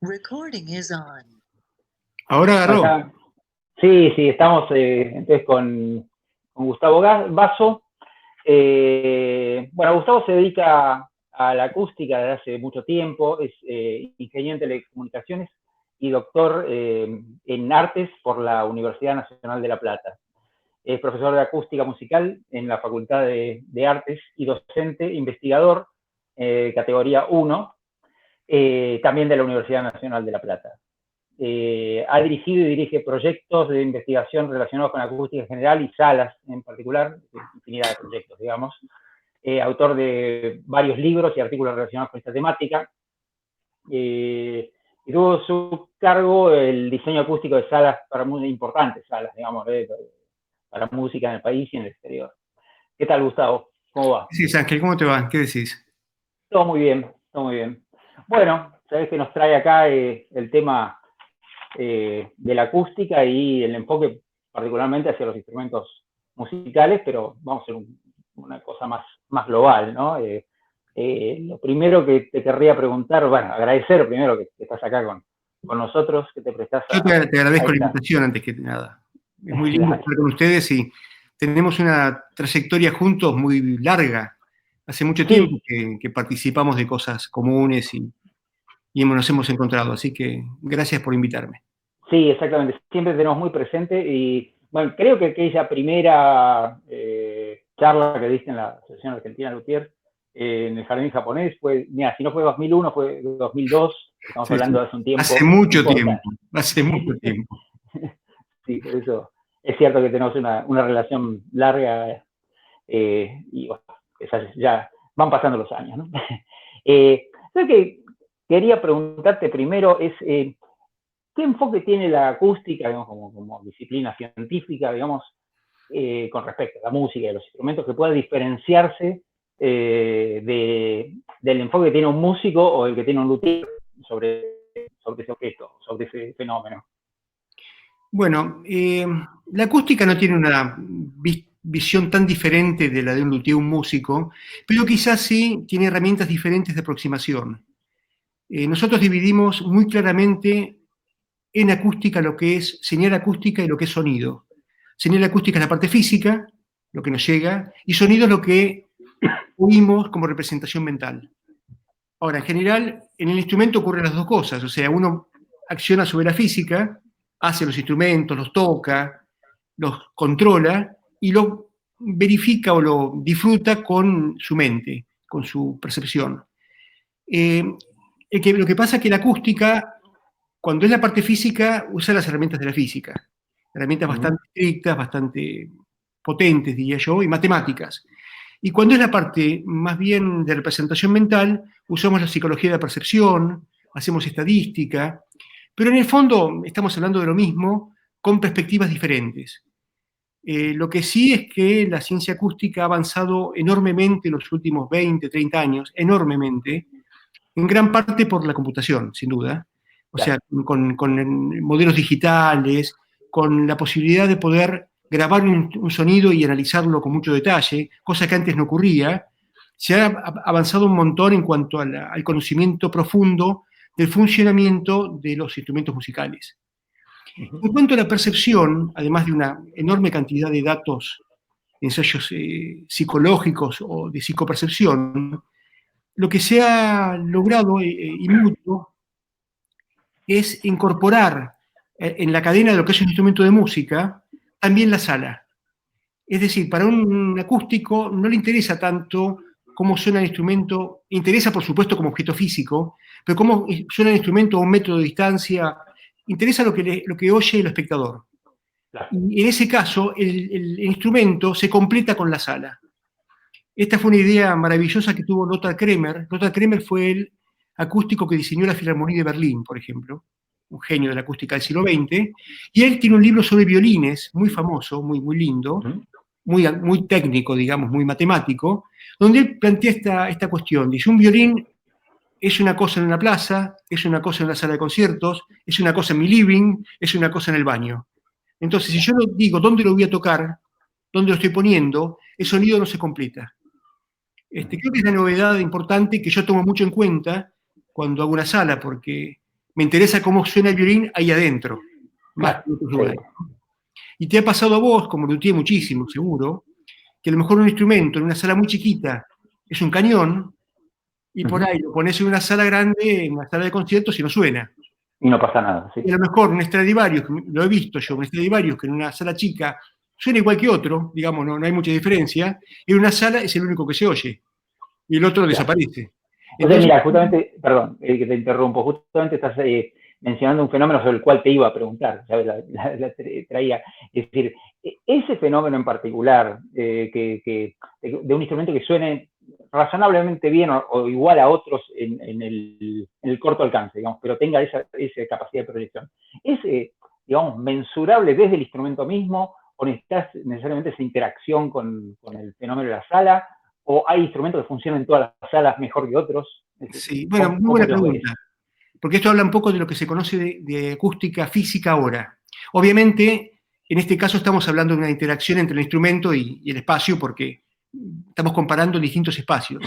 Recording is on. Ahora agarró. Acá. Sí, estamos entonces con Gustavo Basso. Bueno, Gustavo se dedica a la acústica desde hace mucho tiempo, es ingeniero en telecomunicaciones y doctor en artes por la Universidad Nacional de La Plata. Es profesor de acústica musical en la Facultad de Artes y docente, investigador, categoría 1, también de la Universidad Nacional de La Plata. Ha dirigido y dirige proyectos de investigación relacionados con acústica en general y salas en particular, infinidad de proyectos, digamos. Autor de varios libros y artículos relacionados con esta temática. Y tuvo a su cargo el diseño acústico de salas, para muy importantes salas, digamos, para música en el país y en el exterior. ¿Qué tal, Gustavo? ¿Cómo va? Sí, Ángel, ¿cómo te va? ¿Qué decís? Todo muy bien, todo muy bien. Bueno, sabés que nos trae acá el tema de la acústica y el enfoque particularmente hacia los instrumentos musicales, pero vamos a hacer una cosa más global, ¿no? Lo primero que te querría preguntar, bueno, agradecer primero que estás acá con nosotros, que te prestás Yo te agradezco la invitación antes que nada. Es muy lindo estar con ustedes y tenemos una trayectoria juntos muy larga. Hace mucho tiempo que participamos de cosas comunes y nos hemos encontrado, así que gracias por invitarme. Sí, exactamente. Siempre tenemos muy presente y, bueno, creo que aquella primera charla que diste en la Asociación Argentina Luthier en el Jardín Japonés fue, mira, si no fue 2001, fue 2002, estamos hablando de hace un tiempo. Hace mucho tiempo. Sí, por eso es cierto que tenemos una relación larga y bueno, ya van pasando los años, ¿no? Lo que quería preguntarte primero es, ¿qué enfoque tiene la acústica, digamos, como disciplina científica, digamos, con respecto a la música y a los instrumentos, que pueda diferenciarse del enfoque que tiene un músico o el que tiene un luthier sobre ese objeto, sobre ese fenómeno? Bueno, la acústica no tiene una visión tan diferente de la de un luthier o un músico, pero quizás sí tiene herramientas diferentes de aproximación. Nosotros dividimos muy claramente en acústica lo que es señal acústica y lo que es sonido. Señal acústica es la parte física, lo que nos llega, y sonido es lo que oímos como representación mental. Ahora, en general, en el instrumento ocurren las dos cosas, o sea, uno acciona sobre la física, hace los instrumentos, los toca, los controla y lo verifica o lo disfruta con su mente, con su percepción. Lo que pasa es que la acústica, cuando es la parte física, usa las herramientas de la física. Herramientas bastante estrictas, bastante potentes, diría yo, y matemáticas. Y cuando es la parte más bien de representación mental, usamos la psicología de la percepción, hacemos estadística, pero en el fondo estamos hablando de lo mismo con perspectivas diferentes. Lo que sí es que la ciencia acústica ha avanzado enormemente en los últimos 20, 30 años, enormemente, en gran parte por la computación, sin duda. O sea, con modelos digitales, con la posibilidad de poder grabar un sonido y analizarlo con mucho detalle, cosa que antes no ocurría. Se ha avanzado un montón en cuanto al conocimiento profundo del funcionamiento de los instrumentos musicales. En cuanto a la percepción, además de una enorme cantidad de datos, ensayos psicológicos o de psicopercepción, lo que se ha logrado y mucho es incorporar en la cadena de lo que es un instrumento de música también la sala. Es decir, para un acústico no le interesa tanto cómo suena el instrumento, interesa por supuesto como objeto físico, pero cómo suena el instrumento a un metro de distancia, interesa lo que oye el espectador. Y en ese caso, el instrumento se completa con la sala. Esta fue una idea maravillosa que tuvo Lothar Kremer. Lothar Kremer fue el acústico que diseñó la Filarmonía de Berlín, por ejemplo, un genio de la acústica del siglo XX, y él tiene un libro sobre violines, muy famoso, muy, muy lindo, muy técnico, digamos, muy matemático, donde él plantea esta cuestión. Dice, un violín es una cosa en una plaza, es una cosa en la sala de conciertos, es una cosa en mi living, es una cosa en el baño. Entonces, si yo no digo dónde lo voy a tocar, dónde lo estoy poniendo, el sonido no se completa. Creo que es una novedad importante que yo tomo mucho en cuenta cuando hago una sala, porque me interesa cómo suena el violín ahí adentro, más Claro, que en otros sí. lugares. Y te ha pasado a vos, como luthier muchísimo, seguro, que a lo mejor un instrumento en una sala muy chiquita es un cañón, y por ahí lo pones en una sala grande, en una sala de conciertos, y no suena. Y no pasa nada, sí. Y a lo mejor un Stradivarius, lo he visto yo, un Stradivarius que en una sala chica suena igual que otro, digamos, no hay mucha diferencia, en una sala es el único que se oye, y el otro desaparece. O sea, mira, justamente, perdón, que te interrumpo, justamente estás mencionando un fenómeno sobre el cual te iba a preguntar, ¿sabes? La traía. Es decir, ese fenómeno en particular, de un instrumento que suene razonablemente bien o igual a otros en el corto alcance, digamos, pero tenga esa capacidad de proyección, ¿es, digamos, mensurable desde el instrumento mismo o necesitas necesariamente esa interacción con el fenómeno de la sala? ¿O hay instrumentos que funcionan en todas las salas mejor que otros? Sí, bueno, muy buena pregunta, porque esto habla un poco de lo que se conoce de acústica física ahora. Obviamente, en este caso estamos hablando de una interacción entre el instrumento y el espacio, porque estamos comparando distintos espacios.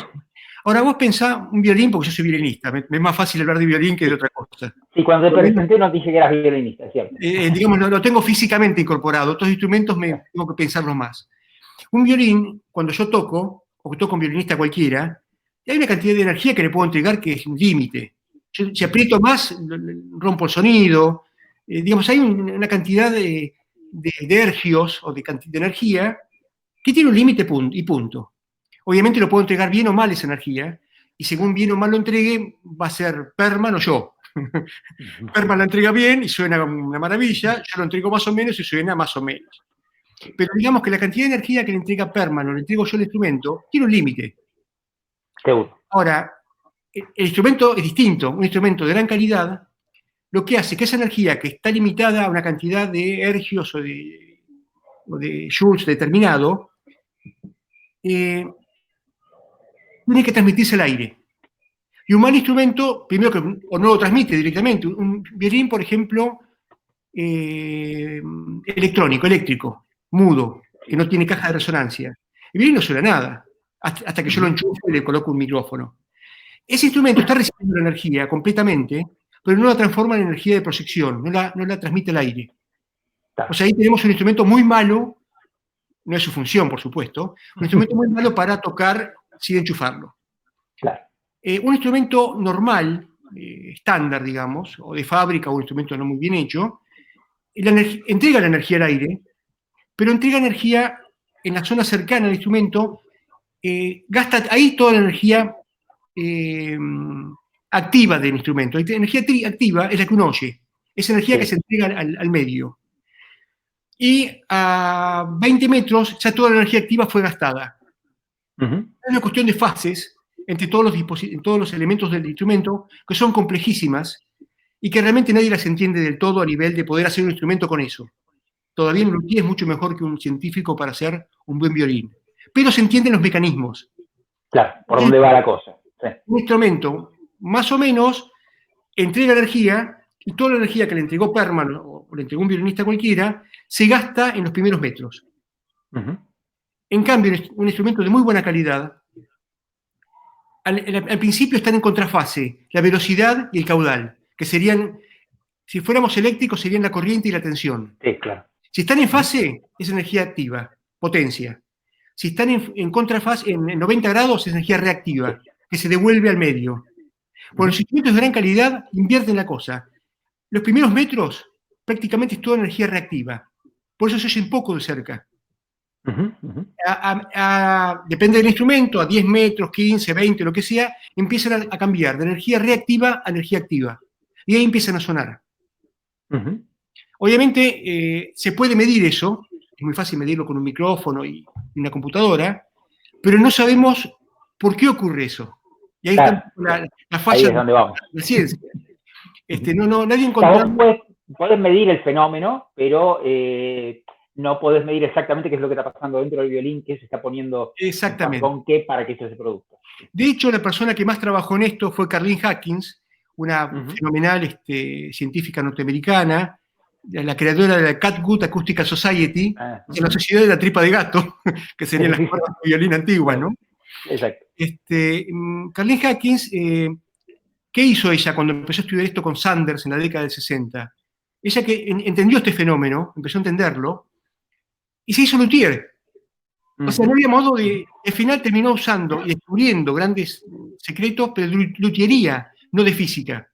Ahora vos pensá un violín, porque yo soy violinista, me es más fácil hablar de violín que de otra cosa. Sí, cuando te presenté nos dije que eras violinista, ¿cierto? Digamos, lo tengo físicamente incorporado, otros instrumentos tengo que pensarlos más. Un violín, cuando yo toco, o toco un violinista cualquiera, hay una cantidad de energía que le puedo entregar que es un límite. Si aprieto más, rompo el sonido. Digamos, hay una cantidad de hercios o de energía que tiene un límite y punto. Obviamente lo puedo entregar bien o mal esa energía, y según bien o mal lo entregue, va a ser Perman o yo. Perman la entrega bien y suena una maravilla, yo lo entrego más o menos y suena más o menos. Pero digamos que la cantidad de energía que le entrega Perman o le entrego yo al instrumento tiene un límite. Seguro. Ahora, el instrumento es distinto, un instrumento de gran calidad, lo que hace que esa energía que está limitada a una cantidad de hercios o de joules determinado, tiene que transmitirse al aire. Y un mal instrumento, primero que o no lo transmite directamente. Un violín, por ejemplo, eléctrico, mudo, que no tiene caja de resonancia. El violín no suena nada, hasta que yo lo enchufo y le coloco un micrófono. Ese instrumento está recibiendo la energía completamente, pero no la transforma en energía de proyección, no la transmite al aire. O sea, ahí tenemos un instrumento muy malo, no es su función, por supuesto, un instrumento muy malo para tocar sin enchufarlo. Claro. Un instrumento normal, estándar, digamos, o de fábrica, o un instrumento no muy bien hecho, entrega la energía al aire, pero entrega energía en la zona cercana al instrumento, gasta ahí toda la energía activa del instrumento. La energía activa es la que uno oye, es energía que se entrega al medio. Y a 20 metros ya toda la energía activa fue gastada. Es una cuestión de fases entre todos los elementos del instrumento, que son complejísimas y que realmente nadie las entiende del todo a nivel de poder hacer un instrumento con eso. Todavía un luthier es mucho mejor que un científico para hacer un buen violín. Pero se entienden los mecanismos. Claro, por dónde va la cosa. Sí. Un instrumento, más o menos, entrega energía, y toda la energía que le entregó Perman o le entregó un violinista cualquiera, se gasta en los primeros metros. En cambio, un instrumento de muy buena calidad, al principio están en contrafase, la velocidad y el caudal, que serían, si fuéramos eléctricos, serían la corriente y la tensión. Sí, claro. Si están en fase, es energía activa, potencia. Si están en contrafase, en 90 grados, es energía reactiva, que se devuelve al medio. Bueno, los instrumentos de gran calidad invierten la cosa. Los primeros metros, prácticamente es toda energía reactiva. Por eso se oyen poco de cerca. Depende del instrumento, a 10 metros, 15, 20, lo que sea, empiezan a cambiar de energía reactiva a energía activa. Y ahí empiezan a sonar. Obviamente, se puede medir eso, es muy fácil medirlo con un micrófono y una computadora, pero no sabemos por qué ocurre eso. Y ahí está la falla de la ciencia. Nadie encontró... Puedes medir el fenómeno, pero no podés medir exactamente qué es lo que está pasando dentro del violín, qué se está poniendo con qué para que eso se produzca. De hecho, la persona que más trabajó en esto fue Carlene Hawkins, una fenomenal científica norteamericana, la creadora de la Catgut Acoustical Society, de la Sociedad de la Tripa de Gato, que serían las cuerdas de violín antiguas, ¿no? Exacto. Carlene Hawkins ¿Qué hizo ella cuando empezó a estudiar esto con Sanders en la década del 60? Ella que entendió este fenómeno, empezó a entenderlo, y se hizo luthier. O sea, no había modo de... Al final terminó usando y descubriendo grandes secretos, pero de luthiería, no de física.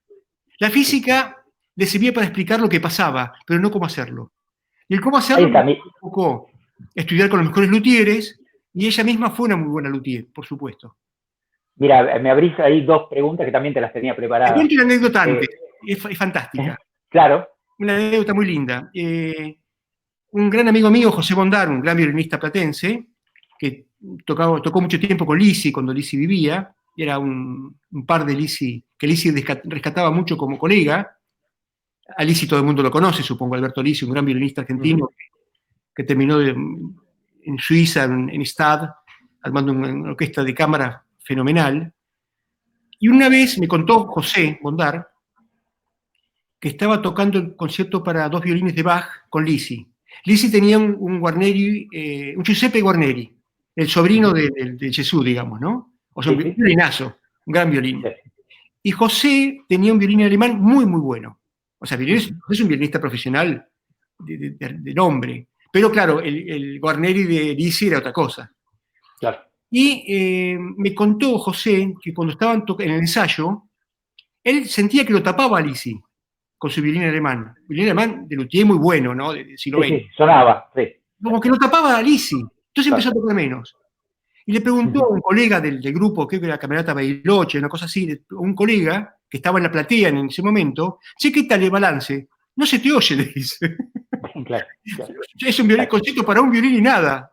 La física le servía para explicar lo que pasaba, pero no cómo hacerlo. Y el cómo hacerlo le tocó estudiar con los mejores luthieres, y ella misma fue una muy buena luthier, por supuesto. Mira, me abrís ahí dos preguntas que también te las tenía preparadas. Te cuento una anécdota antes, es fantástica. Claro. Una anécdota muy linda. Un gran amigo mío, José Bondar, un gran violinista platense, que tocó mucho tiempo con Lisi cuando Lisi vivía, era un par de Lisi, que Lisi rescataba mucho como colega. A Lisi todo el mundo lo conoce, supongo, Alberto Lisi, un gran violinista argentino que terminó en Suiza, en Stade, armando una orquesta de cámara fenomenal. Y una vez me contó José Bondar que estaba tocando el concierto para 2 violines de Bach con Lisi. Lisi tenía un Guarneri, un Giuseppe Guarneri, el sobrino de Jesús, digamos, ¿no? O sea, un violinazo, un gran violín. Y José tenía un violín alemán muy, muy bueno. O sea, es un violinista profesional de nombre. Pero claro, el Guarneri de Lisi era otra cosa. Claro. Y me contó José que cuando estaban en el ensayo, él sentía que lo tapaba a Lisi con su violín alemán. Violín alemán de luthier muy bueno, ¿no? Del siglo XX. Sí, sonaba, sí. Como que lo tapaba a Lisi. Entonces empezó a tocar menos. Y le preguntó a un colega del grupo, creo que era Camerata Bailoche, una cosa así, un colega que estaba en la platea en ese momento, che, ¿qué tal el balance? No se te oye, le dice. Claro. Es un concierto para un violín y nada.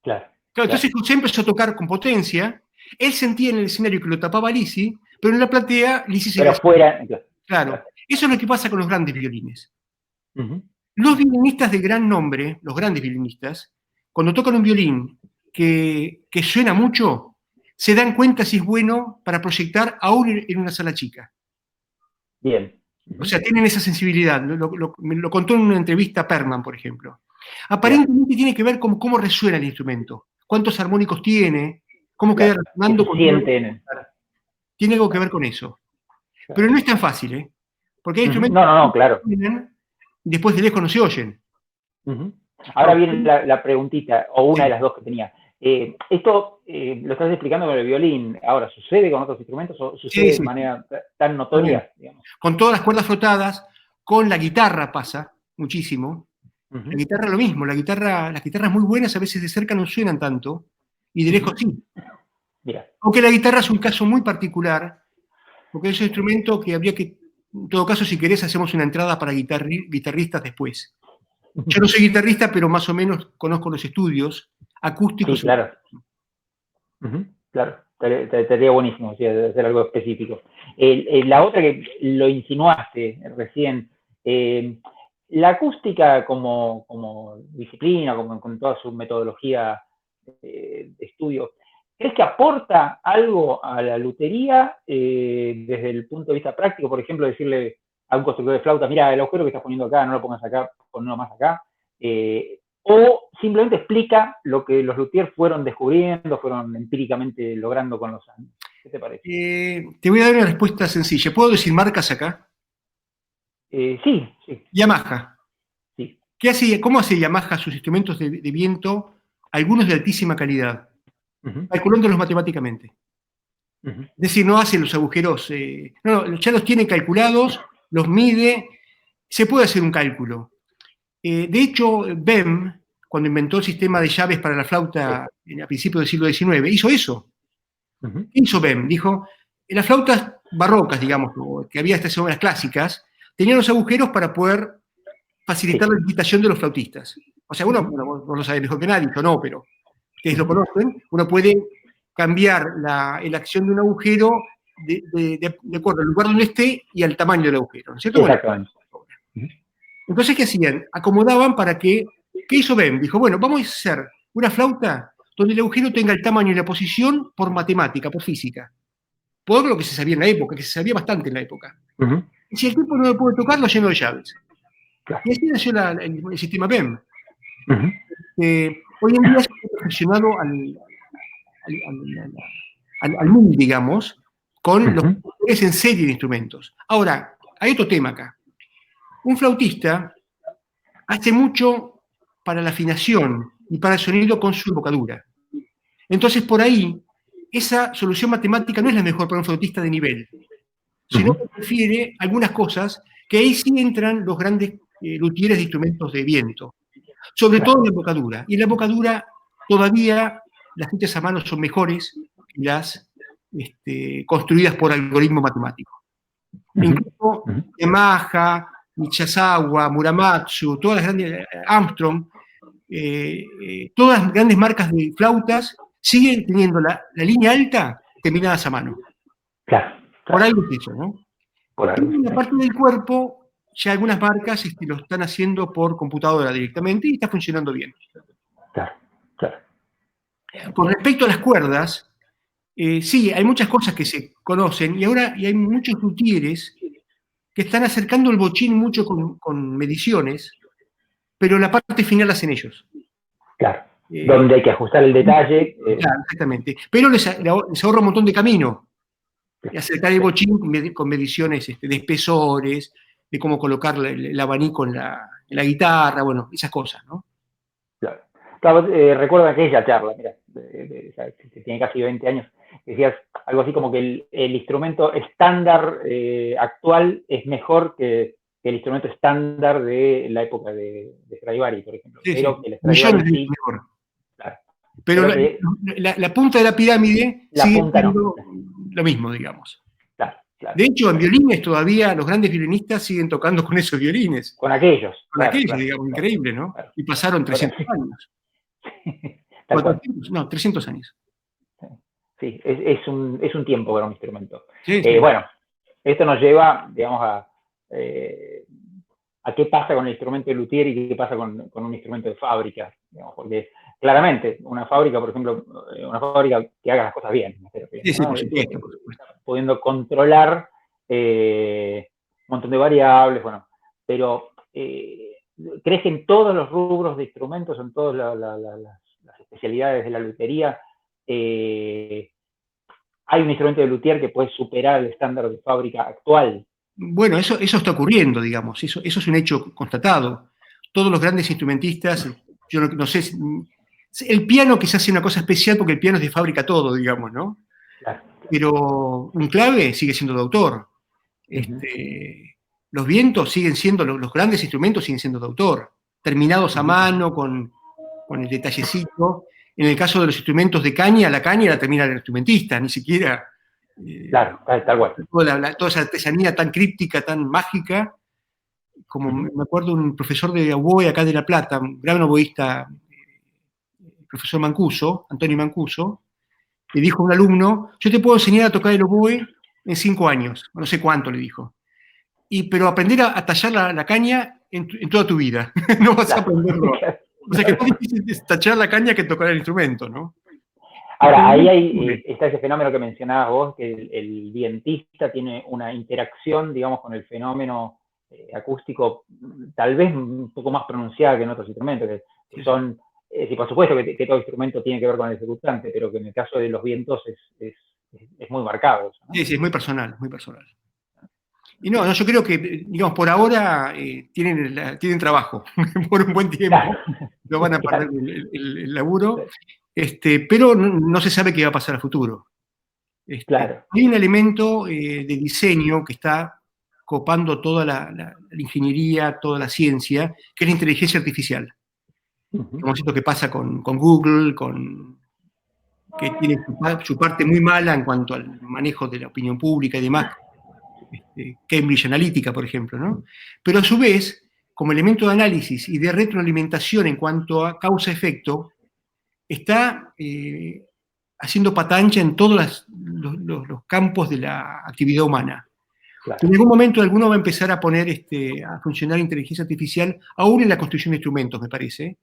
Claro. Entonces José empezó a tocar con potencia. Él sentía en el escenario que lo tapaba a Lisi, pero en la platea Lisi se... Pero fuera... Claro. Eso es lo que pasa con los grandes violines. Los violinistas de gran nombre, los grandes violinistas, cuando tocan un violín que suena mucho, se dan cuenta si es bueno para proyectar aún en una sala chica. Bien. O sea, tienen esa sensibilidad. Me lo contó en una entrevista a Perman, por ejemplo. Aparentemente tiene que ver con cómo resuena el instrumento, cuántos armónicos tiene, cómo queda resonando con... Tiene algo que ver con eso. Pero no es tan fácil, ¿eh? Porque hay instrumentos claro. que suenan y después de lejos no se oyen. Ahora viene la preguntita, o una de las dos que tenía. Esto lo estás explicando con el violín. Ahora, ¿sucede con otros instrumentos o sucede de manera tan notoria? Digamos? Con todas las cuerdas frotadas, con la guitarra pasa muchísimo. La guitarra lo mismo, las guitarras muy buenas a veces de cerca no suenan tanto, y de lejos sí. Mira. Aunque la guitarra es un caso muy particular, porque es un instrumento que habría que, en todo caso, si querés, hacemos una entrada para guitarristas después. Yo no soy guitarrista, pero más o menos conozco los estudios acústicos. Sí, claro. Claro, estaría buenísimo, sí, hacer algo específico. La otra que lo insinuaste recién, la acústica como disciplina, con toda su metodología de estudio, ¿crees que aporta algo a la lutería desde el punto de vista práctico? Por ejemplo, decirle a un constructor de flauta, mira, el agujero que estás poniendo acá, no lo pongas acá, ponlo más acá. O simplemente explica lo que los luthiers fueron descubriendo, fueron empíricamente logrando con los años. ¿Qué te parece? Te voy a dar una respuesta sencilla. ¿Puedo decir marcas acá? Sí. Yamaha. Sí. ¿Cómo hace Yamaha sus instrumentos de viento, algunos de altísima calidad? Calculándolos matemáticamente. Es decir, no hace los agujeros, ya los tiene calculados, los mide, se puede hacer un cálculo. De hecho, Bem, cuando inventó el sistema de llaves para la flauta a principios del siglo XIX, hizo eso. ¿Qué hizo Bem? Dijo, las flautas barrocas, digamos, que había estas obras clásicas, tenían los agujeros para poder facilitar la digitación de los flautistas. O sea, uno lo sabe mejor que nadie, yo no, pero ustedes lo conocen, uno puede cambiar la acción de un agujero de acuerdo al lugar donde esté y al tamaño del agujero, ¿no es cierto? Exactamente. Entonces, ¿qué hacían? Acomodaban para que... ¿Qué hizo Bem? Dijo, bueno, vamos a hacer una flauta donde el agujero tenga el tamaño y la posición por matemática, por física. Por lo que se sabía en la época, que se sabía bastante en la época. Y si el tipo no lo puede tocar, lo lleno de llaves. Y así nació el sistema Bem. Hoy en día se ha perfeccionado al MUL, digamos, con los productores en serie de instrumentos. Ahora, hay otro tema acá. Un flautista hace mucho para la afinación y para el sonido con su embocadura. Entonces, por ahí, esa solución matemática no es la mejor para un flautista de nivel, sino que prefiere algunas cosas que ahí sí entran los grandes luthieres de instrumentos de viento, sobre todo en la embocadura. Y en la embocadura todavía las fichas a mano son mejores que las construidas por algoritmo matemático. Incluso Yamaha, Miyazawa, Muramatsu, todas las grandes, Armstrong, todas las grandes marcas de flautas siguen teniendo la línea alta terminadas a mano. Claro. Por ahí es eso, ¿no? Por ahí. Y la parte del cuerpo, ya algunas marcas lo están haciendo por computadora directamente y está funcionando bien. Claro, claro. Con respecto a las cuerdas, sí, hay muchas cosas que se conocen y ahora hay muchos luthieres que están acercando el bochín mucho con mediciones, pero la parte final la hacen ellos. Claro. Donde hay que ajustar el detalle. Claro, exactamente. Pero les ahorra un montón de camino. Y acercar el bochín con mediciones de espesores, de cómo colocar el abanico en la guitarra, bueno, esas cosas, ¿no? Claro. Claro, recuerdo aquella charla, mira, que tiene casi 20 años, decías algo así como que el instrumento estándar actual es mejor que el instrumento estándar de la época de Stradivari, por ejemplo. Sí, pero sí. el Stradivari sí, mejor. claro. Pero la punta de la pirámide sigue siendo lo mismo, digamos. Claro, claro. De hecho, en violines todavía los grandes violinistas siguen tocando con esos violines. Con aquellos. Con aquellos, digamos, increíble, ¿no? Claro. Y pasaron 300 años. 400, no, 300 años. Sí, es un tiempo para un instrumento. Sí, sí. Bueno, esto nos lleva, digamos, a qué pasa con el instrumento de luthier y qué pasa con un instrumento de fábrica, digamos, porque claramente una fábrica, por ejemplo, una fábrica que haga las cosas bien, sí, ¿no? Por supuesto, por supuesto. Pudiendo controlar un montón de variables, bueno, pero ¿crees que en todos los rubros de instrumentos, en todas las especialidades de la lutería, hay un instrumento de luthier que puede superar el estándar de fábrica actual? Bueno, eso está ocurriendo, digamos, eso es un hecho constatado. Todos los grandes instrumentistas, yo no sé, el piano quizás sea una cosa especial porque el piano es de fábrica todo, digamos, ¿no? Claro. Pero un clave sigue siendo de autor. Los vientos siguen siendo, los grandes instrumentos siguen siendo de autor, terminados a mano, con el detallecito. En el caso de los instrumentos de caña, la caña la termina el instrumentista, ni siquiera... claro, tal cual. Toda esa artesanía tan críptica, tan mágica, como me acuerdo un profesor de oboe acá de La Plata, un gran oboísta, el profesor Mancuso, Antonio Mancuso, le dijo a un alumno: yo te puedo enseñar a tocar el oboe en 5 años, no sé cuánto, le dijo. Pero aprender a tallar la caña en toda tu vida. No vas a aprenderlo. O sea que es más difícil tachar la caña que tocar el instrumento, ¿no? Ahora, ahí está ese fenómeno que mencionabas vos, que el vientista tiene una interacción, digamos, con el fenómeno acústico tal vez un poco más pronunciada que en otros instrumentos, que son, sí, por supuesto que todo instrumento tiene que ver con el ejecutante, pero que en el caso de los vientos es muy marcado, ¿no? Sí, es muy personal, muy personal. Y no, yo creo que, digamos, por ahora tienen trabajo por un buen tiempo, no van a perder el laburo, pero no se sabe qué va a pasar a futuro. Claro. Hay un elemento de diseño que está copando toda la ingeniería, toda la ciencia, que es la inteligencia artificial. Como esto que pasa con Google, que tiene su parte muy mala en cuanto al manejo de la opinión pública y demás, Cambridge Analytica, por ejemplo, ¿no? Pero a su vez, como elemento de análisis y de retroalimentación en cuanto a causa-efecto, está haciendo pata ancha en todos los campos de la actividad humana. Claro. En algún momento alguno va a empezar a poner a funcionar inteligencia artificial, aún en la construcción de instrumentos, me parece.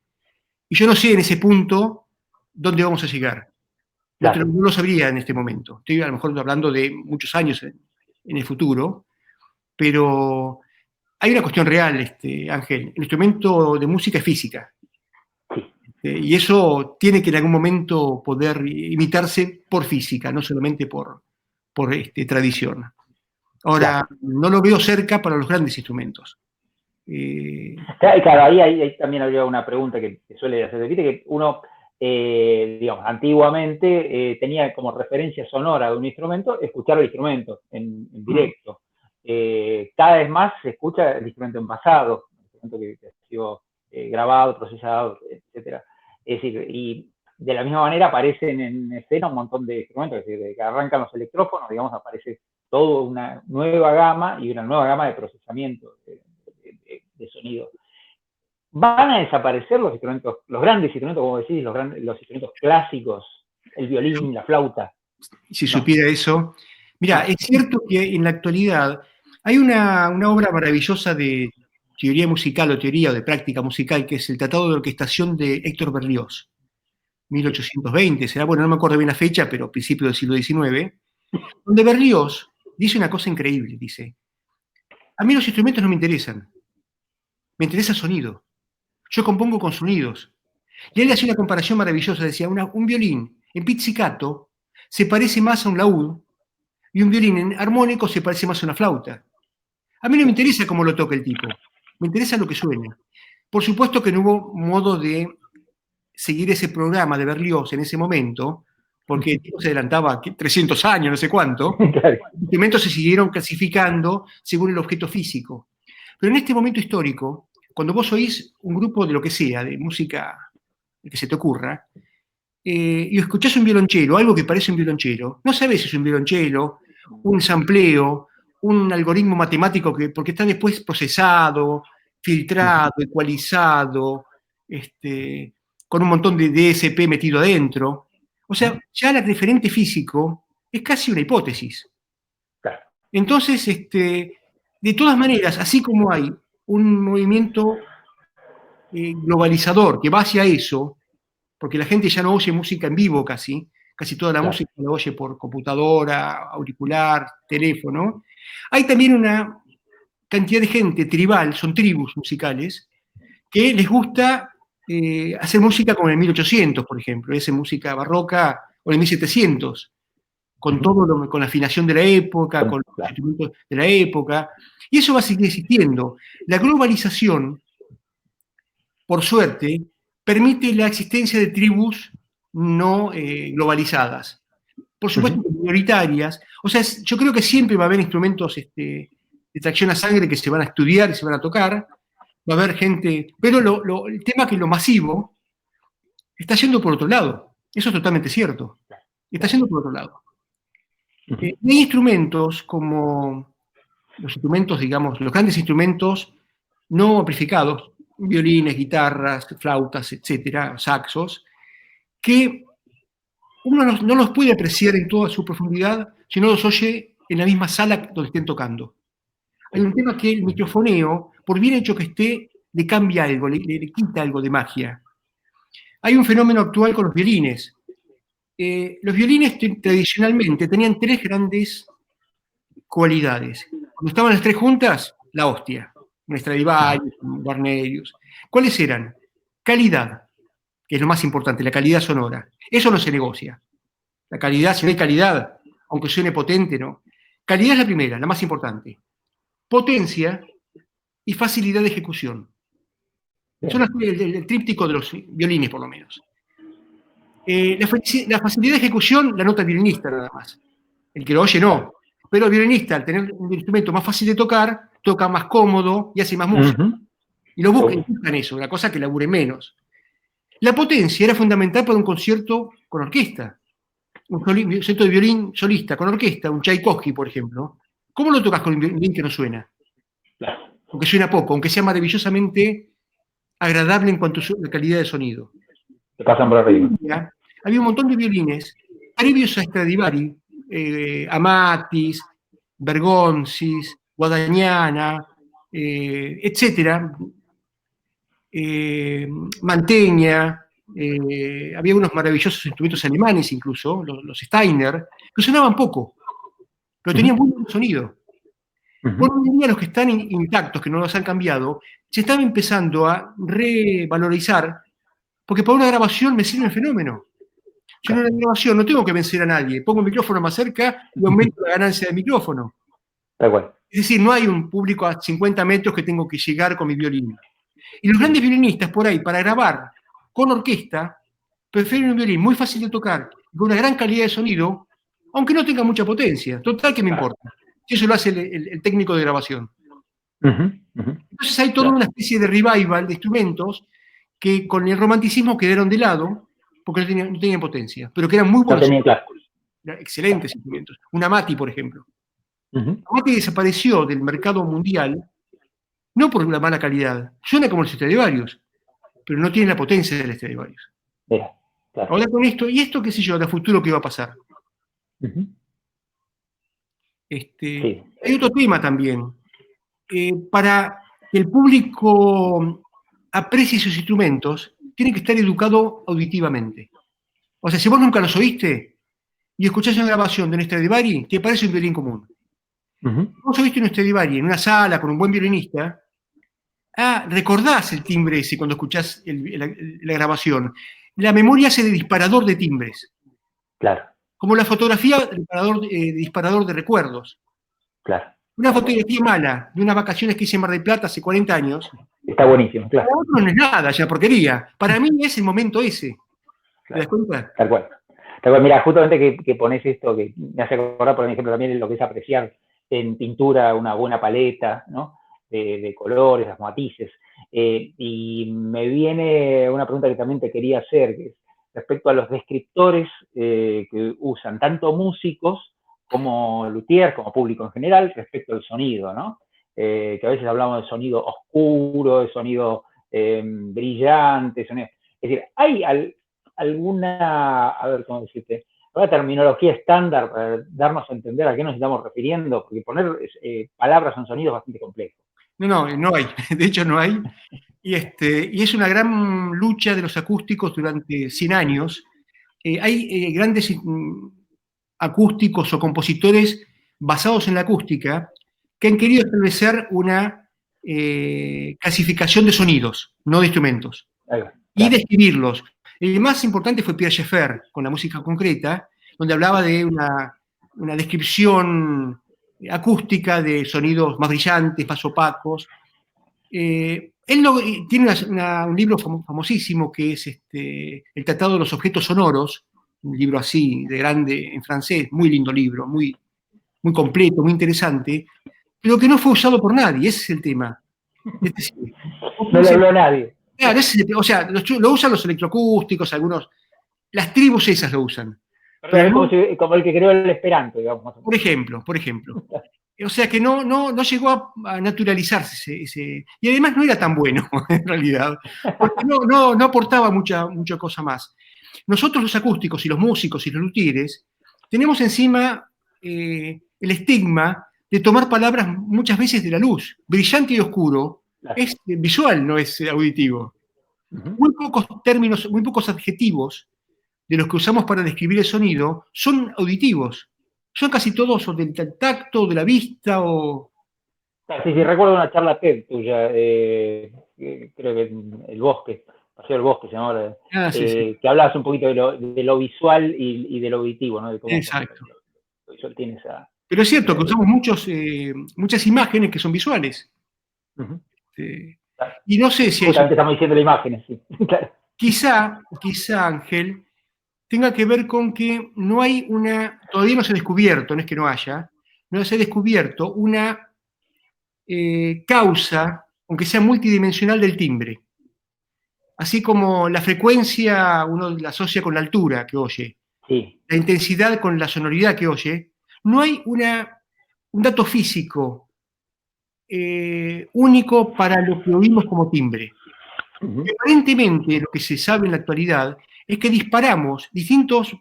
Y yo no sé en ese punto dónde vamos a llegar. Claro. No lo sabría en este momento. Estoy a lo mejor hablando de muchos años en el futuro, pero hay una cuestión real, Ángel. El instrumento de música es física. Y eso tiene que en algún momento poder imitarse por física, no solamente por por tradición. Ahora, no lo veo cerca para los grandes instrumentos. Claro, ahí también habría una pregunta que suele hacer. Viste que uno, digamos, antiguamente tenía como referencia sonora de un instrumento escuchar el instrumento en directo. Cada vez más se escucha el instrumento envasado, el instrumento que ha sido grabado, procesado, etcétera. Es decir, y de la misma manera aparecen en escena un montón de instrumentos, es decir, que arrancan los electrófonos, digamos, aparece toda una nueva gama y una nueva gama de procesamiento de sonido. ¿Van a desaparecer los instrumentos, los grandes instrumentos, como decís, los instrumentos clásicos, el violín, la flauta? Si supiera eso. Mira, es cierto que en la actualidad hay una obra maravillosa de teoría musical o de práctica musical, que es el Tratado de Orquestación de Héctor Berlioz, 1820, será, bueno, no me acuerdo bien la fecha, pero principio del siglo XIX, donde Berlioz dice una cosa increíble, dice, a mí los instrumentos no me interesan, me interesa el sonido, yo compongo con sonidos. Y él hace una comparación maravillosa, decía, un violín en pizzicato se parece más a un laúd, y un violín en armónico se parece más a una flauta. A mí no me interesa cómo lo toca el tipo, me interesa lo que suena. Por supuesto que no hubo modo de seguir ese programa de Berlioz en ese momento, porque el tipo se adelantaba 300 años, no sé cuánto. Claro. Los instrumentos se siguieron clasificando según el objeto físico. Pero en este momento histórico, cuando vos oís un grupo de lo que sea, de música que se te ocurra, y escuchás un violonchelo, algo que parece un violonchelo, no sabés si es un violonchelo, un sampleo, un algoritmo matemático porque está después procesado, filtrado, ecualizado, con un montón de DSP metido adentro. O sea, ya el referente físico es casi una hipótesis. Entonces, de todas maneras, así como hay un movimiento globalizador que va hacia eso, porque la gente ya no oye música en vivo casi toda la música la oye por computadora, auricular, teléfono. Hay también una cantidad de gente tribal, son tribus musicales, que les gusta hacer música como en el 1800, por ejemplo, esa música barroca, o en el 1700, con todo con la afinación de la época, con los instrumentos de la época, y eso va a seguir existiendo. La globalización, por suerte, permite la existencia de tribus no globalizadas. Por supuesto, minoritarias. O sea, yo creo que siempre va a haber instrumentos de tracción a sangre que se van a estudiar y se van a tocar. Va a haber gente. Pero el tema es que lo masivo está yendo por otro lado. Eso es totalmente cierto. Está yendo por otro lado. Y hay instrumentos como los instrumentos, digamos, los grandes instrumentos no amplificados, violines, guitarras, flautas, etcétera, saxos, que uno no los puede apreciar en toda su profundidad si no los oye en la misma sala donde estén tocando. Hay un tema que el microfoneo, por bien hecho que esté, le cambia algo, le quita algo de magia. Hay un fenómeno actual con los violines. Los violines tradicionalmente tenían tres grandes cualidades. Cuando estaban las tres juntas, la hostia. Un Stradivarius, un Guarnerius. ¿Cuáles eran? Calidad, que es lo más importante, la calidad sonora. Eso no se negocia. La calidad, si no hay calidad, aunque suene potente, no. Calidad es la primera, la más importante. Potencia y facilidad de ejecución. Son el tríptico de los violines, por lo menos. La facilidad de ejecución la nota el violinista nada más. El que lo oye no. Pero el violinista, al tener un instrumento más fácil de tocar, toca más cómodo y hace más música. Y lo buscan eso, la cosa que labure menos. La potencia era fundamental para un concierto con orquesta. Un concierto de violín solista con orquesta, un Tchaikovsky, por ejemplo. ¿Cómo lo tocas con un violín que no suena? Aunque suena poco, aunque sea maravillosamente agradable en cuanto a la calidad de sonido. Te pasan por arriba. Había un montón de violines previos a Stradivari, Amatis, Bergonzis, Guadagnana, etcétera, Mantegna, había unos maravillosos instrumentos alemanes incluso, los Steiner, que sonaban poco, pero tenían muy buen sonido. Por hoy en día los que están intactos, que no los han cambiado, se están empezando a revalorizar, porque para una grabación me sirve el fenómeno. Yo en una grabación no tengo que vencer a nadie, pongo el micrófono más cerca y aumento la ganancia del micrófono. Tal cual. Es decir, no hay un público a 50 metros que tengo que llegar con mi violín. Y los grandes violinistas por ahí, para grabar con orquesta, prefieren un violín muy fácil de tocar, con una gran calidad de sonido, aunque no tenga mucha potencia. Total, que me importa. Si eso lo hace el técnico de grabación. Entonces hay toda una especie de revival de instrumentos que con el romanticismo quedaron de lado, porque no tenían potencia, pero que eran muy buenos. Eran excelentes instrumentos. Una Amati, por ejemplo. Amati desapareció del mercado mundial, no por la mala calidad. Suena como los Stradivarius, pero no tiene la potencia del Stradivarius. Ahora con esto, y esto, qué sé yo, de futuro, ¿qué va a pasar? Hay otro tema también. Para que el público aprecie sus instrumentos, tiene que estar educado auditivamente. O sea, si vos nunca los oíste y escuchás una grabación de un Stradivari, te parece un violín común. Vos oíste un Stradivari en una sala con un buen violinista, recordás el timbre ese cuando escuchás la grabación. La memoria hace de disparador de timbres. Claro. Como la fotografía, disparador de recuerdos. Claro. Una fotografía mala de unas vacaciones que hice en Mar del Plata hace 40 años. Está buenísimo, claro. Para otro no es nada, ya porquería. Para mí es el momento ese. ¿Te das cuenta? Tal cual. Tal cual. Mira, justamente que pones esto, que me hace acordar, por ejemplo, también lo que es apreciar en pintura una buena paleta, ¿no? De colores, los matices. Y me viene una pregunta que también te quería hacer, que es respecto a los descriptores que usan tanto músicos como luthier, como público en general, respecto al sonido, ¿no? Que a veces hablamos de sonido oscuro, de sonido brillante, sonido... Es decir, ¿hay alguna, a ver cómo decirte, alguna terminología estándar para darnos a entender a qué nos estamos refiriendo? Porque poner palabras en sonido es bastante complejo. No hay. De hecho, no hay. Y es una gran lucha de los acústicos durante 100 años. Hay grandes acústicos o compositores basados en la acústica que han querido establecer una clasificación de sonidos, no de instrumentos, y describirlos. El más importante fue Pierre Schaeffer, con la música concreta, donde hablaba de una descripción acústica de sonidos más brillantes, más opacos. Él tiene un libro famosísimo que es El Tratado de los Objetos Sonoros, un libro así, de grande, en francés, muy lindo libro, muy, muy completo, muy interesante, pero que no fue usado por nadie, ese es el tema. Es decir, no lo habló nadie. Claro, o sea, lo usan los electroacústicos, algunos, las tribus esas lo usan. Pero como el que creó el Esperanto, digamos. Por ejemplo. O sea que no llegó a naturalizarse y además no era tan bueno, en realidad, porque no aportaba mucha cosa más. Nosotros los acústicos y los músicos y los luthieres tenemos encima el estigma de tomar palabras muchas veces de la luz. Brillante y oscuro es visual, no es auditivo. Muy pocos términos, muy pocos adjetivos de los que usamos para describir el sonido son auditivos. Son casi todos o del tacto, o de la vista, o... Sí, recuerdo una charla TED tuya, creo que El Bosque, Paseo del Bosque se llamaba, sí. Que hablabas un poquito de lo visual y de lo auditivo, ¿no? De cómo exacto. Lo visual tiene esa... Pero es cierto que usamos muchas imágenes que son visuales. Y no sé si... Justamente estamos diciendo las imágenes, sí. Claro. Quizá, Ángel, tenga que ver con que no hay todavía no se ha descubierto, no es que no haya, no se ha descubierto una causa, aunque sea multidimensional, del timbre. Así como la frecuencia uno la asocia con la altura que oye, sí. La intensidad con la sonoridad que oye, no hay un dato físico único para lo que oímos como timbre. Aparentemente, lo que se sabe en la actualidad es que disparamos distintos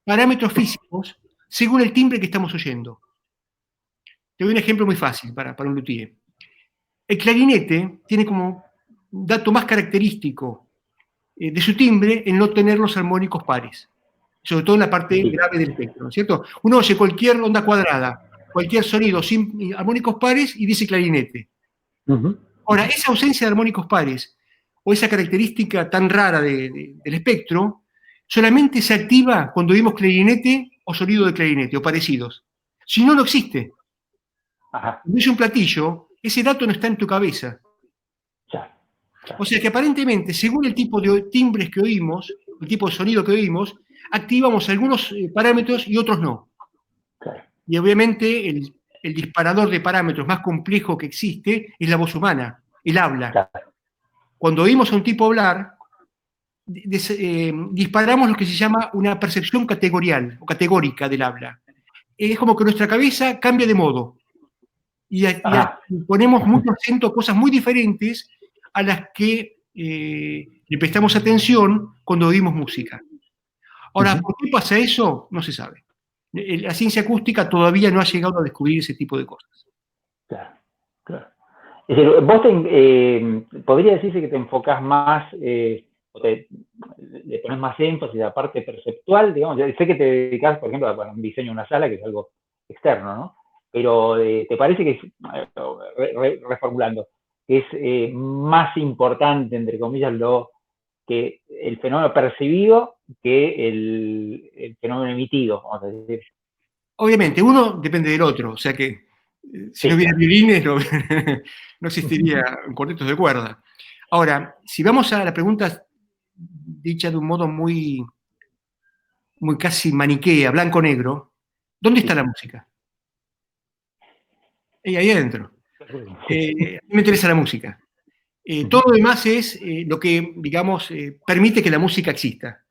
parámetros físicos según el timbre que estamos oyendo. Te doy un ejemplo muy fácil para un luthier. El clarinete tiene como dato más característico de su timbre el no tener los armónicos pares, sobre todo en la parte grave del espectro, ¿no es cierto? Uno oye cualquier onda cuadrada, cualquier sonido sin armónicos pares y dice clarinete. Ahora, esa ausencia de armónicos pares o esa característica tan rara del espectro solamente se activa cuando oímos clarinete o sonido de clarinete o parecidos. Si no, no existe. Ajá. Cuando es un platillo, ese dato no está en tu cabeza. Ya. O sea que aparentemente, según el tipo de timbres que oímos, el tipo de sonido que oímos, activamos algunos parámetros y otros no. Claro. Y obviamente el disparador de parámetros más complejo que existe es la voz humana, el habla. Claro. Cuando oímos a un tipo hablar, disparamos lo que se llama una percepción categorial o categórica del habla. Es como que nuestra cabeza cambia de modo y ponemos mucho acento a cosas muy diferentes a las que le prestamos atención cuando oímos música. Ahora, ¿por qué pasa eso? No se sabe. La ciencia acústica todavía no ha llegado a descubrir ese tipo de cosas. Claro, claro. Es decir, vos podría decirse que te enfocás más, le pones más énfasis a la parte perceptual, digamos. Yo sé que te dedicas, por ejemplo, a un diseño de una sala, que es algo externo, ¿no? Pero ¿te parece que, reformulando, que es más importante, entre comillas, que el fenómeno percibido que el fenómeno emitido, vamos a decir? Obviamente, uno depende del otro, o sea que si no hubiera violines no existiría cuartetos de cuerda. Ahora, si vamos a la pregunta dicha de un modo muy, muy casi maniquea, blanco-negro, ¿dónde está la música? Ahí adentro. A mí me interesa la música. Todo lo demás es lo que, digamos, permite que la música exista.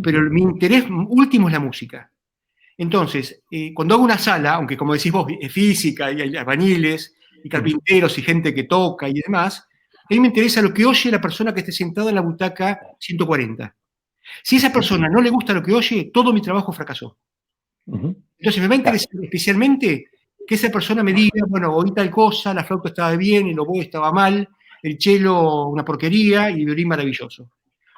Pero mi interés último es la música. Entonces, cuando hago una sala, aunque como decís vos, es física, y hay albañiles, y carpinteros, y gente que toca y demás, a mí me interesa lo que oye la persona que esté sentada en la butaca 140. Si a esa persona no le gusta lo que oye, todo mi trabajo fracasó. Entonces me va a interesar especialmente que esa persona me diga, bueno, oí tal cosa, la flauta estaba bien, el oboe estaba mal, el cello una porquería y el violín maravilloso.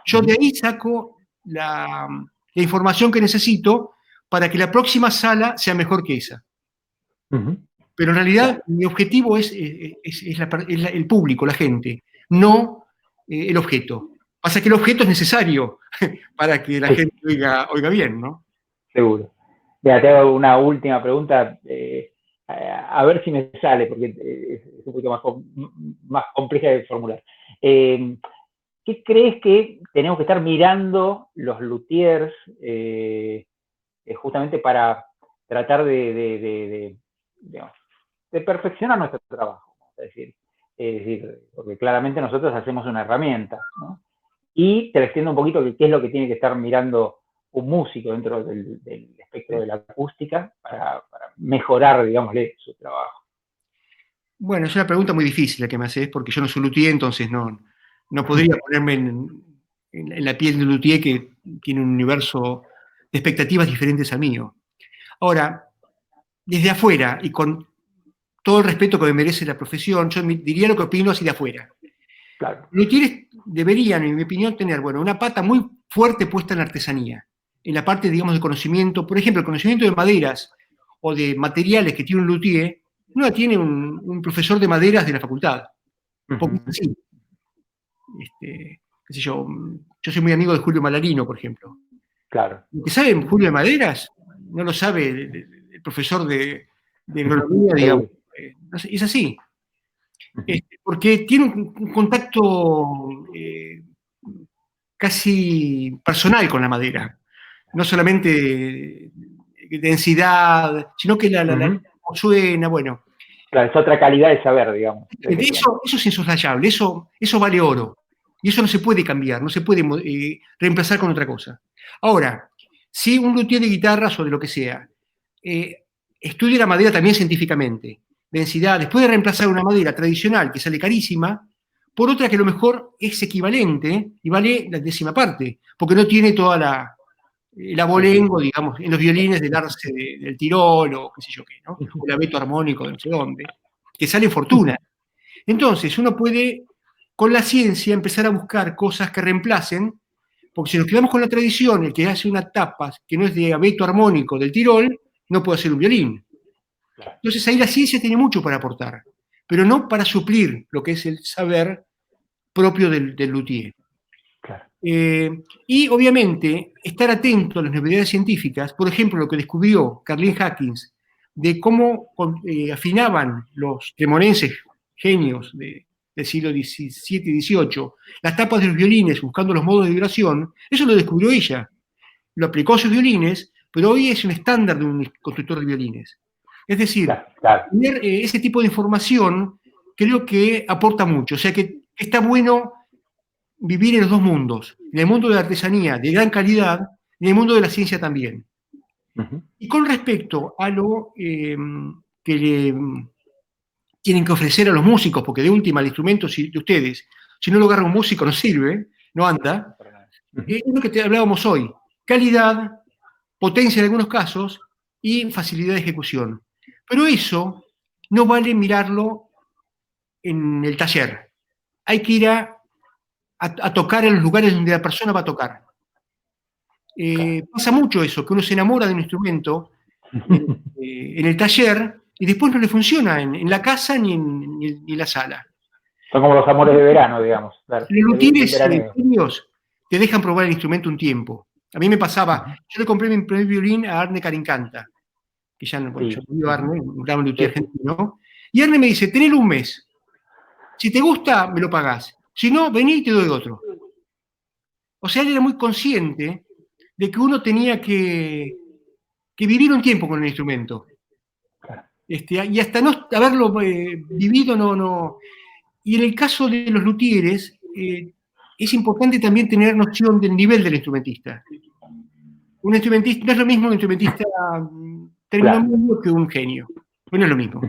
Yo de ahí saco la información que necesito para que la próxima sala sea mejor que esa. Pero en realidad mi objetivo es el público, la gente, no el objeto. Pasa que el objeto es necesario para que la gente oiga bien, ¿no? Seguro. Mira, te hago una última pregunta, a ver si me sale, porque es un poquito más compleja de formular. ¿Qué crees que tenemos que estar mirando los luthiers justamente para tratar de perfeccionar nuestro trabajo? Es decir, porque claramente nosotros hacemos una herramienta, ¿no? Y te extiendo un poquito qué es lo que tiene que estar mirando un músico dentro del espectro de la acústica para mejorar, digámosle, su trabajo. Bueno, es una pregunta muy difícil la que me haces, porque yo no soy luthier, entonces no podría ponerme en la piel de un luthier que tiene un universo de expectativas diferentes al mío. Ahora, desde afuera y con todo el respeto que me merece la profesión, yo diría lo que opino así de afuera. Claro. Los luthieres deberían, en mi opinión, tener, bueno, una pata muy fuerte puesta en la artesanía, en la parte, digamos, de conocimiento. Por ejemplo, el conocimiento de maderas o de materiales que tiene un luthier, no la tiene un profesor de maderas de la facultad. Porque es así. Qué sé yo soy muy amigo de Julio Malarino, por ejemplo. Claro. Lo que sabe Julio de maderas, no lo sabe el profesor de agronomía, digamos. Es así. Porque tiene un contacto casi personal con la madera. No solamente de densidad, sino que la suena, bueno. Claro, es otra calidad de saber, digamos. Eso es insoslayable, eso vale oro. Y eso no se puede cambiar, no se puede reemplazar con otra cosa. Ahora, si un luthier de guitarras o de lo que sea estudia la madera también científicamente, densidad, después de reemplazar una madera tradicional que sale carísima, por otra que a lo mejor es equivalente y vale la décima parte, porque no tiene toda el abolengo, digamos, en los violines del arce del Tirol o qué sé yo qué, ¿no? O el abeto armónico de no sé dónde, que sale fortuna. Entonces, uno puede, con la ciencia, empezar a buscar cosas que reemplacen, porque si nos quedamos con la tradición, el que hace una tapa que no es de abeto armónico del Tirol, no puede hacer un violín. Entonces ahí la ciencia tiene mucho para aportar, pero no para suplir lo que es el saber propio del luthier. Claro. Y obviamente estar atento a las novedades científicas, por ejemplo, lo que descubrió Carlin Hawkins, de cómo afinaban los cremonenses genios del siglo XVII y XVIII, las tapas de los violines buscando los modos de vibración, eso lo descubrió ella. Lo aplicó a sus violines, pero hoy es un estándar de un constructor de violines. Es decir, tener ese tipo de información creo que aporta mucho. O sea que está bueno vivir en los dos mundos, en el mundo de la artesanía de gran calidad y en el mundo de la ciencia también. Y con respecto a lo que le tienen que ofrecer a los músicos, porque de última el instrumento de ustedes, si no lo agarra un músico no sirve, no anda, es lo que hablábamos hoy, calidad, potencia en algunos casos y facilidad de ejecución. Pero eso no vale mirarlo en el taller. Hay que ir a tocar en los lugares donde la persona va a tocar. Pasa mucho eso, que uno se enamora de un instrumento en el taller y después no le funciona en la casa ni en la sala. Son como los amores de verano, digamos. Los luthieres genios te dejan probar el instrumento un tiempo. A mí me pasaba, yo le compré mi primer violín a Arne Carincanta, que ya no, bueno, yo murió Arne, un gran luthier argentino, y Arne me dice, tenelo un mes. Si te gusta, me lo pagás. Si no, vení y te doy otro. O sea, él era muy consciente de que uno tenía que vivir un tiempo con el instrumento. Y hasta no haberlo vivido, no. Y en el caso de los luthieres, es importante también tener noción del nivel del instrumentista. Un instrumentista no es lo mismo un instrumentista término medio que un genio. No es lo mismo.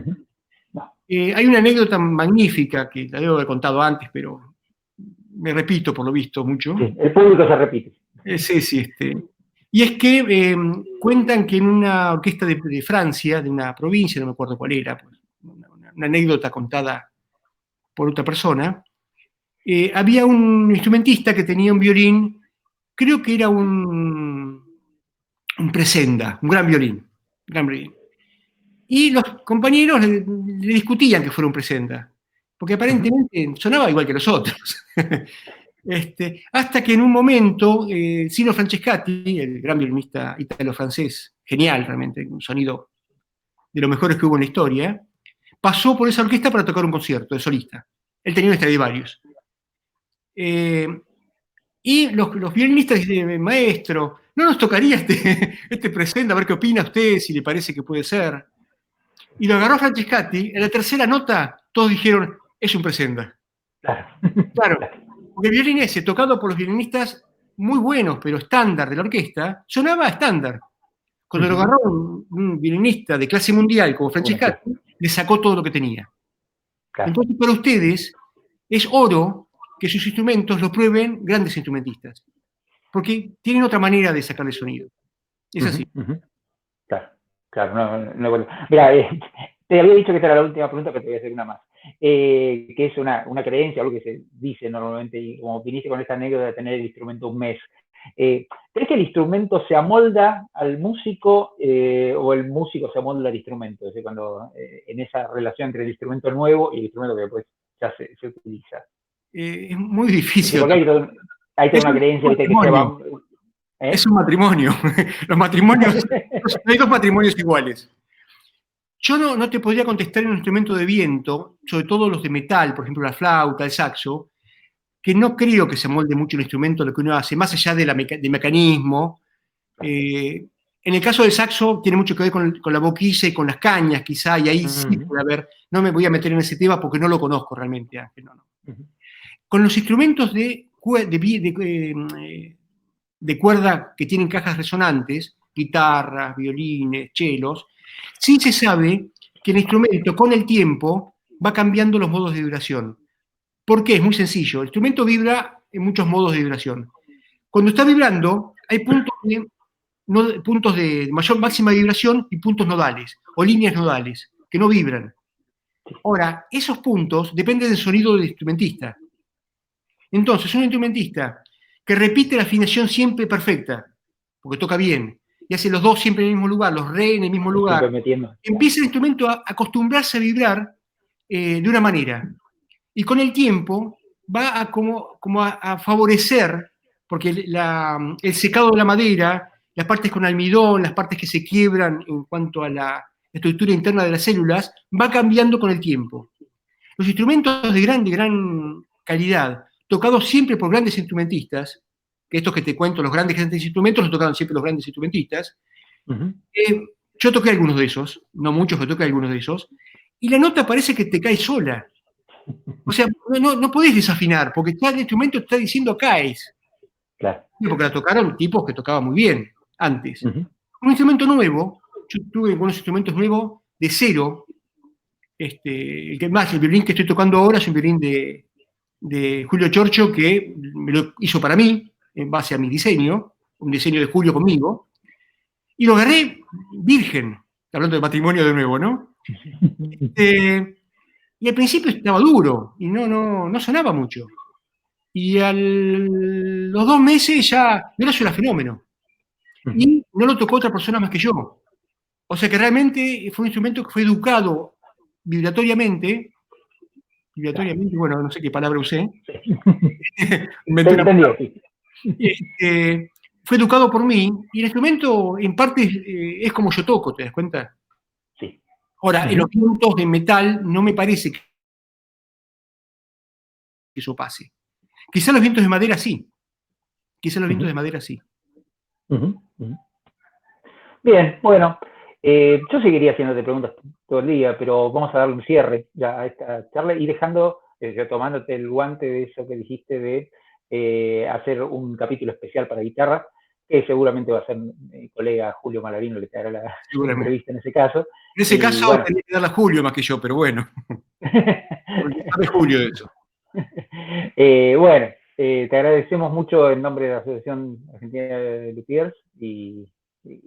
Hay una anécdota magnífica que la debo haber contado antes, pero me repito por lo visto mucho. Sí, el público se repite. Sí. Y es que cuentan que en una orquesta de Francia, de una provincia, no me acuerdo cuál era, pues, una anécdota contada por otra persona, había un instrumentista que tenía un violín, creo que era un Presenda, un gran violín. Y los compañeros le discutían que fuera un Presenda, porque aparentemente sonaba igual que los otros. Hasta que en un momento, Sino Francescatti, el gran violinista italo-francés, genial realmente, un sonido de los mejores que hubo en la historia, pasó por esa orquesta para tocar un concierto de solista. Él tenía un Stradivarius. Y los violinistas dicen, maestro, ¿no nos tocaría este Presenda? A ver qué opina usted, si le parece que puede ser. Y lo agarró Francescatti, en la tercera nota todos dijeron, es un Presenda. Claro, porque el violín ese, tocado por los violinistas muy buenos, pero estándar de la orquesta, sonaba estándar. Cuando lo agarró un violinista de clase mundial como Francescatti, le sacó todo lo que tenía. Entonces, para ustedes, es oro que sus instrumentos lo prueben grandes instrumentistas, porque tienen otra manera de sacarle sonido. Es así. Claro. Mira, te había dicho que esta era la última pregunta, pero te voy a hacer una más. Que es una creencia, algo que se dice normalmente, y como viniste con esta anécdota de tener el instrumento un mes. ¿Crees que el instrumento se amolda al músico o el músico se amolda al instrumento? Es decir, cuando en esa relación entre el instrumento nuevo y el instrumento que después ya se utiliza. Es muy difícil. Porque hay toda una creencia que se va... Es un matrimonio. Los matrimonios, hay dos matrimonios iguales. Yo no te podría contestar en un instrumento de viento, sobre todo los de metal, por ejemplo la flauta, el saxo, que no creo que se molde mucho el instrumento lo que uno hace, más allá del mecanismo. En el caso del saxo tiene mucho que ver con la boquilla y con las cañas, quizá, y ahí sí puede haber. No me voy a meter en ese tema porque no lo conozco realmente, Ángel. No. Con los instrumentos de cuerda que tienen cajas resonantes, guitarras, violines, chelos, sí se sabe que el instrumento con el tiempo va cambiando los modos de vibración. ¿Por qué? Es muy sencillo. El instrumento vibra en muchos modos de vibración. Cuando está vibrando, hay puntos de máxima vibración y puntos nodales, o líneas nodales, que no vibran. Ahora, esos puntos dependen del sonido del instrumentista. Entonces, un instrumentista que repite la afinación siempre perfecta, porque toca bien, y hace los dos siempre en el mismo lugar, los re en el mismo lugar, empieza el instrumento a acostumbrarse a vibrar de una manera. Y con el tiempo va a favorecer porque el secado de la madera, las partes con almidón, las partes que se quiebran en cuanto a la estructura interna de las células, va cambiando con el tiempo. Los instrumentos de gran calidad, tocados siempre por grandes instrumentistas, que estos que te cuento, los grandes instrumentos, los tocaban siempre los grandes instrumentistas. Yo toqué algunos de esos, no muchos, pero toqué algunos de esos, y la nota parece que te cae sola. O sea, no podés desafinar, porque ya el instrumento te está diciendo caes. Claro. Porque la tocaron tipos que tocaban muy bien antes. Uh-huh. Un instrumento nuevo, yo tuve unos instrumentos nuevos de cero. El violín que estoy tocando ahora es un violín de Julio Chorcho, que me lo hizo para mí, en base a mi diseño, un diseño de Julio conmigo, y lo agarré virgen, hablando de matrimonio de nuevo, ¿no? Y al principio estaba duro, y no sonaba mucho. Y los 2 meses ya eso era fenómeno. Y no lo tocó otra persona más que yo. O sea que realmente fue un instrumento que fue educado vibratoriamente, bueno, no sé qué palabra usé. Inventé una palabra. Fue educado por mí, y el instrumento en parte es como yo toco, ¿te das cuenta? Sí. Ahora, en los vientos de metal no me parece que eso pase. Quizá los vientos de madera sí. Bien, bueno, yo seguiría haciéndote preguntas todo el día, pero vamos a darle un cierre ya a esta charla y dejando, tomándote el guante de eso que dijiste de hacer un capítulo especial para guitarra, que seguramente va a ser mi colega Julio Malarino el que te hará la entrevista en ese caso. En ese caso, bueno, tenía que darla a Julio más que yo, pero bueno. Porque sabe Julio de eso. Bueno, te agradecemos mucho en nombre de la Asociación Argentina de Luthiers y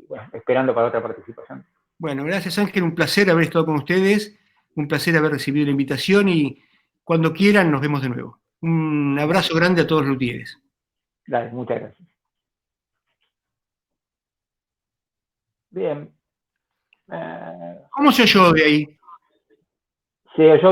bueno, esperando para otra participación. Bueno, gracias Ángel, un placer haber estado con ustedes, un placer haber recibido la invitación y cuando quieran nos vemos de nuevo. Un abrazo grande a todos los luthieres. Dale, muchas gracias. Bien. ¿Cómo se oyó de ahí? Se oyó